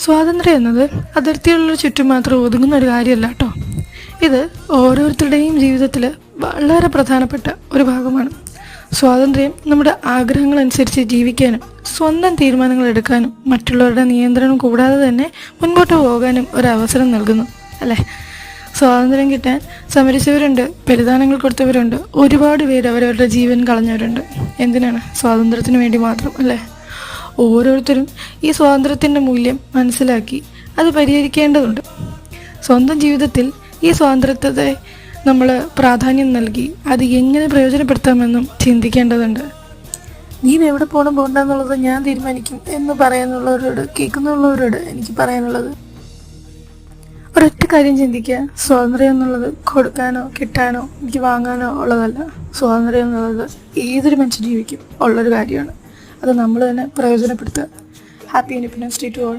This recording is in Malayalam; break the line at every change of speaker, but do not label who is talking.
സ്വാതന്ത്ര്യം എന്നത് അതിർത്തികളുടെ ചുറ്റും മാത്രം ഒതുങ്ങുന്ന ഒരു കാര്യമല്ല കേട്ടോ. ഇത് ഓരോരുത്തരുടെയും ജീവിതത്തിൽ വളരെ പ്രധാനപ്പെട്ട ഒരു ഭാഗമാണ്. സ്വാതന്ത്ര്യം നമ്മുടെ ആഗ്രഹങ്ങളനുസരിച്ച് ജീവിക്കാനും സ്വന്തം തീരുമാനങ്ങൾ എടുക്കാനും മറ്റുള്ളവരുടെ നിയന്ത്രണം കൂടാതെ തന്നെ മുൻപോട്ട് പോകാനും ഒരവസരം നൽകുന്നു അല്ലേ? സ്വാതന്ത്ര്യം കിട്ടാൻ സമരിച്ചവരുണ്ട്, ബലിദാനങ്ങൾ കൊടുത്തവരുണ്ട്, ഒരുപാട് പേര് അവരവരുടെ ജീവൻ കളഞ്ഞവരുണ്ട്. എന്തിനാണ്? സ്വാതന്ത്ര്യത്തിന് വേണ്ടി മാത്രം അല്ലേ? ഓരോരുത്തരും ഈ സ്വാതന്ത്ര്യത്തിൻ്റെ മൂല്യം മനസ്സിലാക്കി അത് പരിഹരിക്കേണ്ടതുണ്ട്. സ്വന്തം ജീവിതത്തിൽ ഈ സ്വാതന്ത്ര്യത്തെ നമ്മൾ പ്രാധാന്യം നൽകി അത് എങ്ങനെ പ്രയോജനപ്പെടുത്താമെന്നും ചിന്തിക്കേണ്ടതുണ്ട്. നീ എവിടെ പോകണ്ടെന്നുള്ളത് ഞാൻ തീരുമാനിക്കും എന്ന് പറയാനുള്ളവരോട്, കേൾക്കുന്നുള്ളവരോട് എനിക്ക് പറയാനുള്ളത് ഒരൊറ്റ കാര്യം ചിന്തിക്കുക. സ്വാതന്ത്ര്യം എന്നുള്ളത് കൊടുക്കാനോ കിട്ടാനോ എനിക്ക് വാങ്ങാനോ ഉള്ളതല്ല. സ്വാതന്ത്ര്യം എന്നുള്ളത് ഏതൊരു മനുഷ്യ ജീവിക്കും ഉള്ളൊരു കാര്യമാണ്. അത് നമ്മൾ തന്നെ പ്രയോജനപ്പെടുത്തുക. Happy independence day to all.